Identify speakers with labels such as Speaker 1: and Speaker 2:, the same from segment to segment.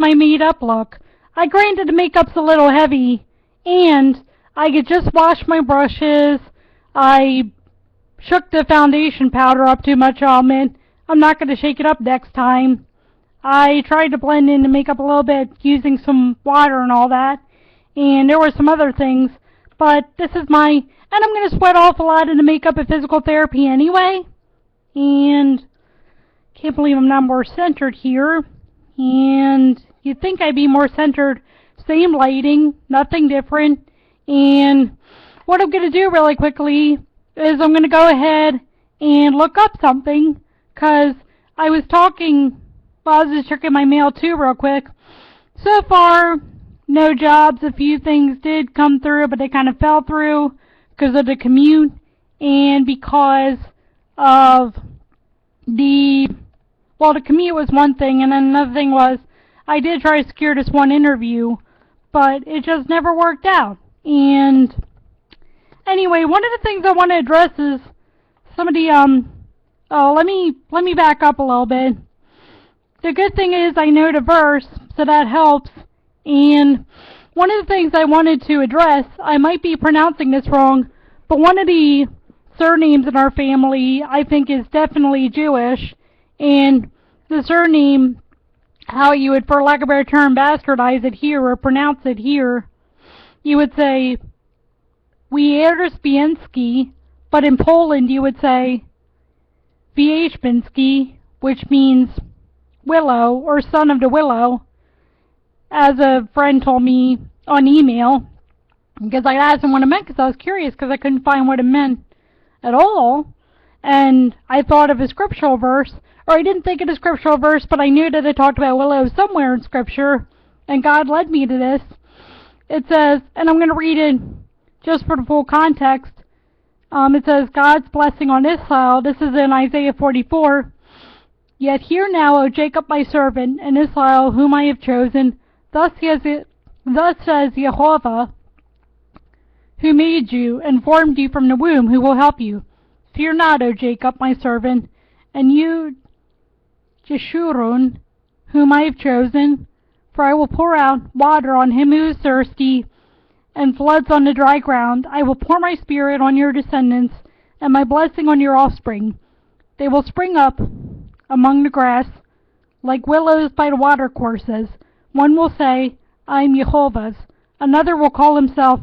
Speaker 1: my made-up look. Granted the makeup's a little heavy, and I could just wash my brushes. I shook the foundation powder up too much, I'll admit. I'm not going to shake it up next time. I tried to blend in the makeup a little bit using some water and all that, and there were some other things, but this is and I'm going to sweat off a lot of the makeup at physical therapy anyway, and can't believe I'm not more centered here, and you'd think I'd be more centered. Same lighting, nothing different, and what I'm going to do really quickly is I'm going to go ahead and look up something, because I was just checking my mail too real quick. So far, no jobs. A few things did come through, but they kind of fell through because of the commute and because of the commute was one thing, and then another thing was I did try to secure this one interview, but it just never worked out. And anyway, one of the things I want to address is somebody, let me back up a little bit. The good thing is I know the verse, so that helps. And one of the things I wanted to address, I might be pronouncing this wrong, but one of the surnames in our family I think is definitely Jewish. And the surname, how you would, for lack of a better term, bastardize it here or pronounce it here, you would say Wierzbiński, but in Poland you would say Wierzbiński, which means willow, or son of the willow, as a friend told me on email, because I asked him what it meant, because I was curious, because I couldn't find what it meant at all, and I thought of a scriptural verse, or I didn't think of a scriptural verse, but I knew that it talked about willow somewhere in Scripture, and God led me to this. It says, and I'm going to read it just for the full context, it says, God's blessing on Israel. This is in Isaiah 44. Yet hear now, O Jacob my servant, and Israel whom I have chosen, thus says Jehovah, who made you and formed you from the womb, who will help you. Fear not, O Jacob my servant, and you, Jeshurun, whom I have chosen, for I will pour out water on him who is thirsty, and floods on the dry ground. I will pour my spirit on your descendants, and my blessing on your offspring. They will spring up among the grass, like willows by the watercourses. One will say, I am Jehovah's. Another will call himself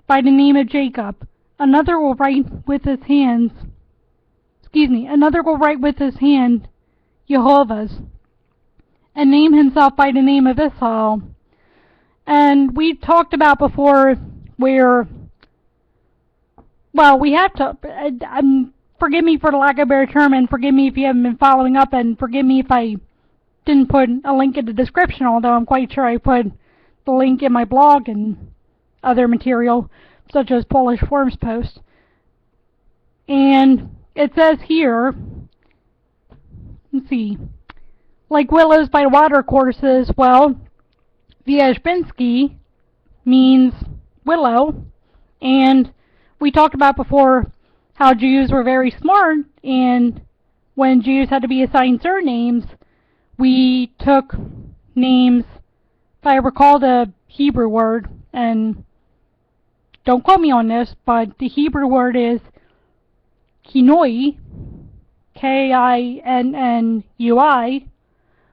Speaker 1: by the name of Jacob. Another will write with his hand, Jehovah's, and name himself by the name of Israel. And we talked about before where, we have to, forgive me for the lack of a better term, and forgive me if you haven't been following up, and forgive me if I didn't put a link in the description, although I'm quite sure I put the link in my blog and other material, such as Polish Forms post. And it says here, let's see, like willows by watercourses, Wierzbiński means willow, and we talked about before how Jews were very smart, and when Jews had to be assigned surnames, we took names, if I recall the Hebrew word, and don't quote me on this, but the Hebrew word is kinoi, Kinnui,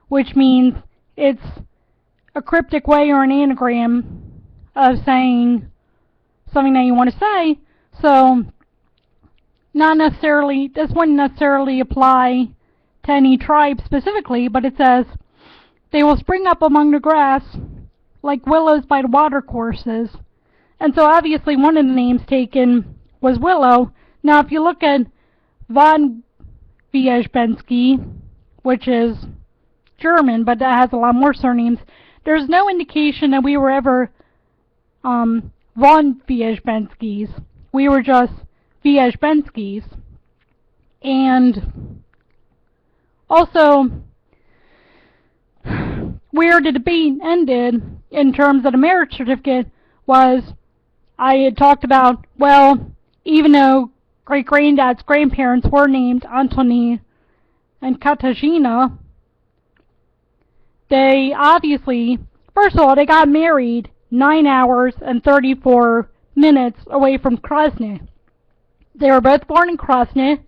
Speaker 1: which means it's a cryptic way or an anagram of saying something that you want to say. So this wouldn't necessarily apply to any tribe specifically, but it says, they will spring up among the grass like willows by the watercourses. And so obviously one of the names taken was Willow. Now if you look at von Wierzbiński, which is German, but that has a lot more surnames, there's no indication that we were ever von Wierzbińskis. We were just Wierzbińskis. And also, where the debate ended in terms of the marriage certificate was, I had talked about, even though great-granddad's grandparents were named Antoni and Katarzyna, they obviously, first of all, they got married 9 hours and 34 minutes away from Krasny. They were both born in Krasny.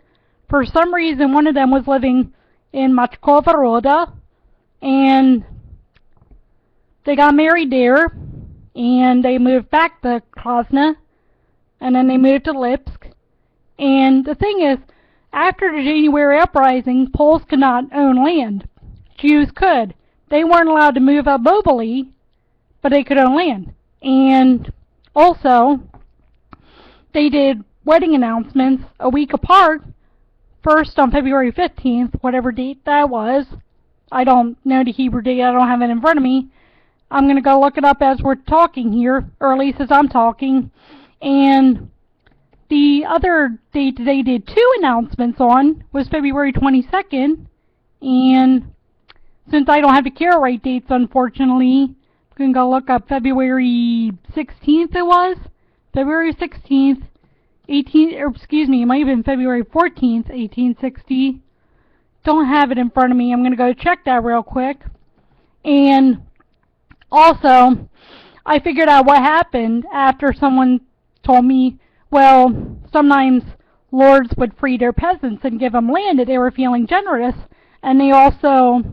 Speaker 1: For some reason, one of them was living in Machkova Roda, and they got married there, and they moved back to Krasny, and then they moved to Lipsk. And the thing is, after the January uprising, Poles could not own land. Jews could. They weren't allowed to move up mobily, but they could own land. And also, they did wedding announcements a week apart, first on February 15th, whatever date that was. I don't know the Hebrew date, I don't have it in front of me. I'm going to go look it up as we're talking here, or at least as I'm talking. And the other date they did 2 announcements on was February 22nd. And since I don't have the care right dates, unfortunately, we can go look up February 16th it was. February 16th, it might have been February 14th, 1860. Don't have it in front of me. I'm going to go check that real quick. And also, I figured out what happened after someone told me, well, sometimes lords would free their peasants and give them land if they were feeling generous, and they also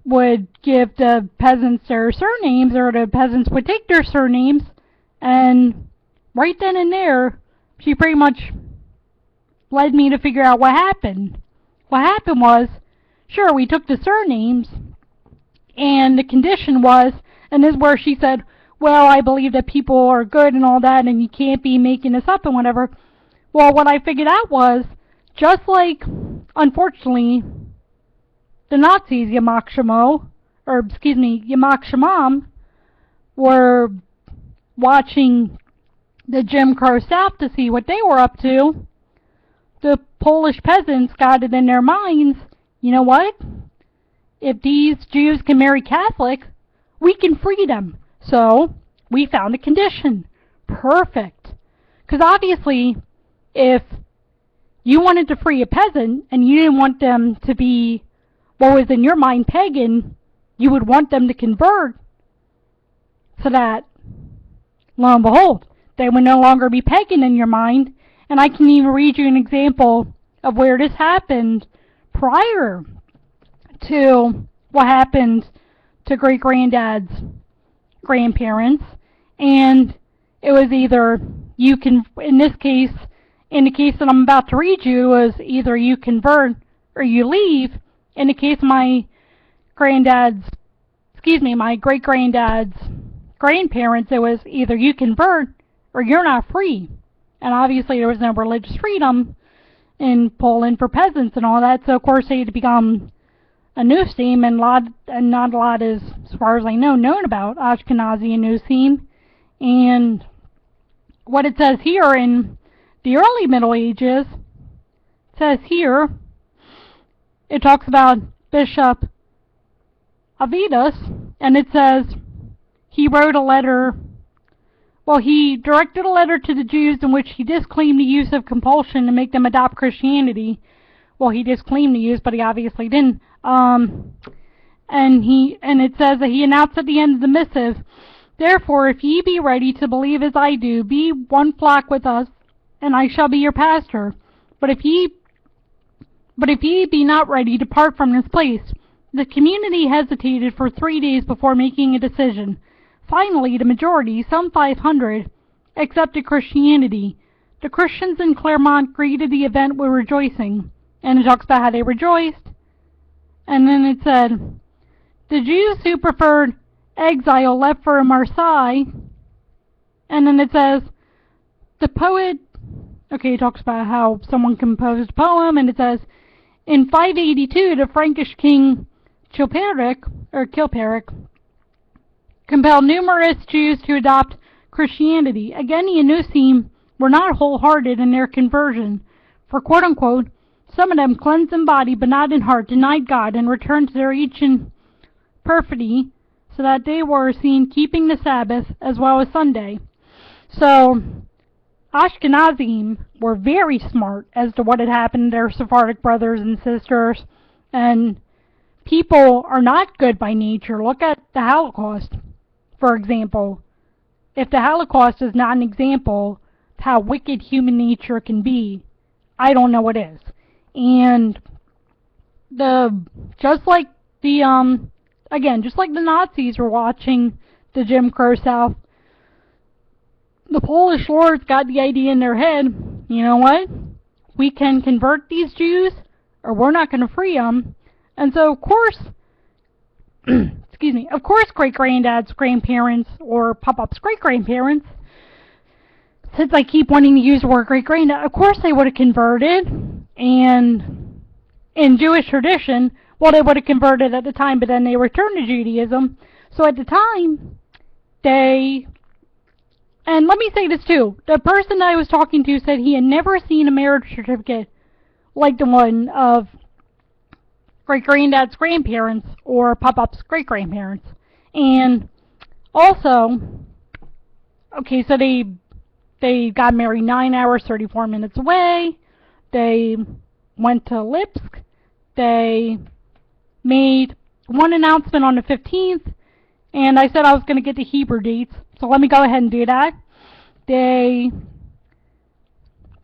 Speaker 1: would give the peasants their surnames, or the peasants would take their surnames, and right then and there, she pretty much led me to figure out what happened. What happened was, sure, we took the surnames, and the condition was, and this is where she said, well, I believe that people are good and all that, and you can't be making this up and whatever. Well, what I figured out was, just like, unfortunately, the Nazis, Yamak Shemam, were watching the Jim Crow South to see what they were up to. The Polish peasants got it in their minds, you know what? If these Jews can marry Catholic, we can free them. So, we found a condition. Perfect. Because obviously, if you wanted to free a peasant, and you didn't want them to be, what was in your mind, pagan, you would want them to convert, so that, lo and behold, they would no longer be pagan in your mind. And I can even read you an example of where this happened prior to what happened to great-granddad's grandparents. And it was either you can, in this case, in the case that I'm about to read you, was either you convert or you leave. In the case of my great-granddad's grandparents, it was either you convert or you're not free. And obviously there was no religious freedom in Poland for peasants and all that, so of course they had to become Anusim, and not a lot is, as far as I know, known about Ashkenazi Anusim. And what it says here in the early Middle Ages, it says here, it talks about Bishop Avidas, and it says he wrote a letter, well, he directed a letter to the Jews in which he disclaimed the use of compulsion to make them adopt Christianity. Well, he disclaimed the use, but he obviously didn't. And it says that he announced at the end of the missive, therefore, if ye be ready to believe as I do, be one flock with us, and I shall be your pastor. But if ye be not ready, depart from this place. The community hesitated for 3 days before making a decision. Finally, the majority, some 500, accepted Christianity. The Christians in Claremont greeted the event with rejoicing. And it talks about how they rejoiced. And then it said, the Jews who preferred exile left for Marseille. And then it says, the poet, it talks about how someone composed a poem, and it says, in 582, the Frankish king Chilperic compelled numerous Jews to adopt Christianity. Again, the Anusim were not wholehearted in their conversion, for quote-unquote, some of them cleansed in body but not in heart, denied God, and returned to their ancient perfidy, so that they were seen keeping the Sabbath as well as Sunday. So, Ashkenazim were very smart as to what had happened to their Sephardic brothers and sisters, and people are not good by nature. Look at the Holocaust, for example. If the Holocaust is not an example of how wicked human nature can be, I don't know what is. And just like the just like the Nazis were watching the Jim Crow South, the Polish lords got the idea in their head, you know what? We can convert these Jews, or we're not going to free them. And so, of course, of course great-granddad's grandparents, or Pop-Up's great-grandparents, since I keep wanting to use the word great-granddad, of course they would have converted, and in Jewish tradition, well, they would have converted at the time, but then they returned to Judaism. So at the time, and let me say this too, the person that I was talking to said he had never seen a marriage certificate like the one of great-granddad's grandparents or Pop-Up's great-grandparents. And also, okay, so they got married 9 hours, 34 minutes away. They went to Lipsk. They made one announcement on the 15th, and I said I was going to get the Hebrew dates, so let me go ahead and do that. They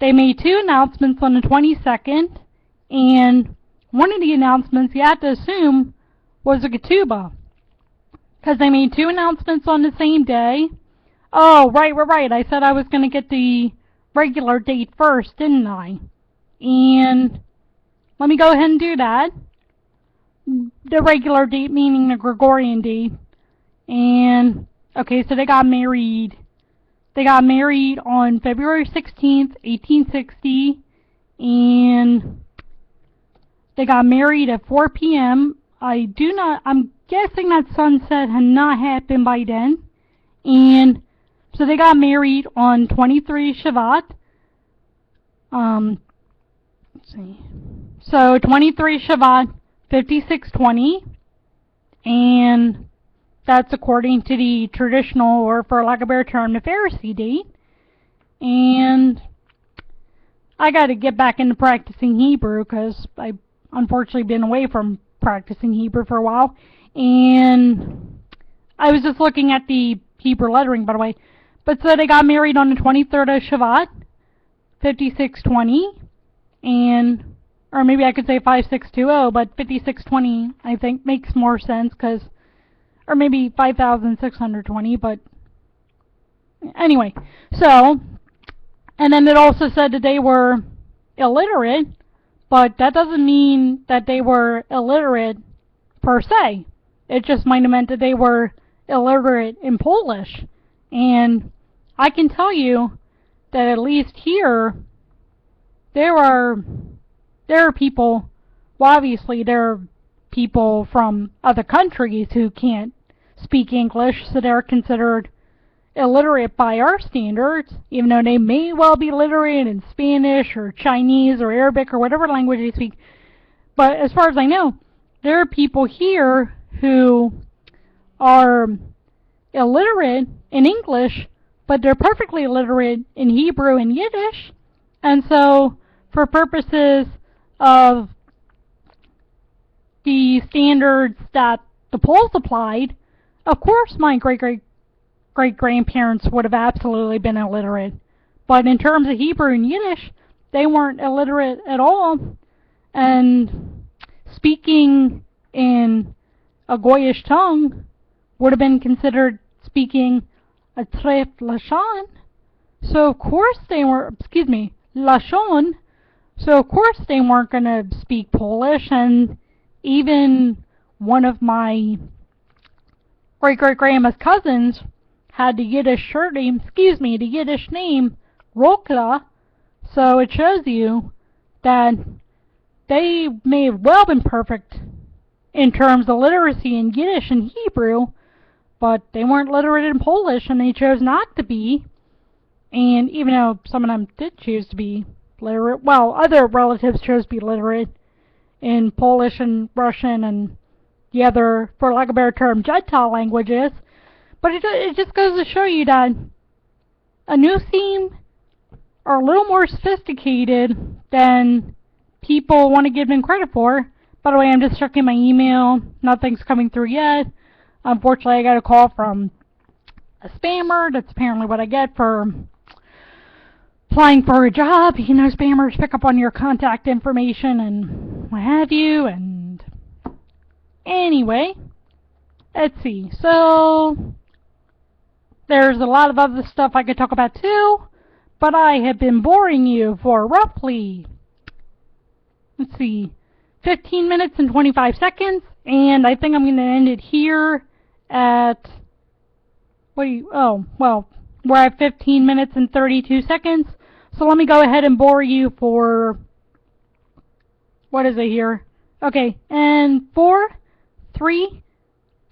Speaker 1: made two announcements on the 22nd, and one of the announcements, you have to assume, was a ketubah, because they made two announcements on the same day. Oh, right. I said I was going to get the regular date first, didn't I? And let me go ahead and do that. The regular date meaning the Gregorian date. And, okay, so they got married. They got married on February 16th, 1860. And they got married at 4 p.m. I'm guessing that sunset had not happened by then. And so they got married on 23 Shavat. Let's see. So 23 Shavat, 5620. And that's according to the traditional, or for lack of a better term, the Pharisee date. And I got to get back into practicing Hebrew because I've unfortunately been away from practicing Hebrew for a while. And I was just looking at the Hebrew lettering, by the way. But so they got married on the 23rd of Shavat, 5620, and, or maybe I could say 5620, but 5620 I think makes more sense, because, or maybe 5620, but anyway. So, and then it also said that they were illiterate, but that doesn't mean that they were illiterate per se. It just might have meant that they were illiterate in Polish. And I can tell you that at least here, there are people, well, obviously there are people from other countries who can't speak English, so they're considered illiterate by our standards, even though they may well be literate in Spanish or Chinese or Arabic or whatever language they speak. But as far as I know, there are people here who are illiterate in English, but they're perfectly illiterate in Hebrew and Yiddish. And so, for purposes of the standards that the Poles applied, of course my great-grandparents would have absolutely been illiterate. But in terms of Hebrew and Yiddish, they weren't illiterate at all. And speaking in a Goyish tongue would have been considered speaking a tref lashon. So of course they were, lashon. So of course they weren't going to speak Polish. And even one of my great-great-grandma's cousins had the Yiddish surname, the Yiddish name, Rokla. So it shows you that they may have well been perfect in terms of literacy in Yiddish and Hebrew, but they weren't literate in Polish, and they chose not to be. And even though some of them did choose to be literate, well, other relatives chose to be literate in Polish and Russian and the other, for lack of a better term, Gentile languages. But it just goes to show you that Anusim are a little more sophisticated than people want to give them credit for. By the way, I'm just checking my email. Nothing's coming through yet. Unfortunately, I got a call from a spammer. That's apparently what I get for applying for a job. You know, spammers pick up on your contact information and what have you. And anyway, let's see. So there's a lot of other stuff I could talk about too, but I have been boring you for roughly, let's see, 15 minutes and 25 seconds, and I think I'm going to end it here at, we're at 15 minutes and 32 seconds, so let me go ahead and bore you for, what is it here? Okay, and 4, 3,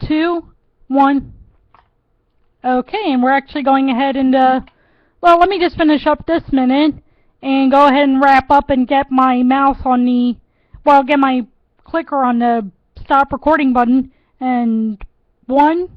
Speaker 1: 2, 1. Okay, and we're actually going ahead and, well, let me just finish up this minute and go ahead and wrap up and get my mouse on the, well, get my clicker on the stop recording button. And 1,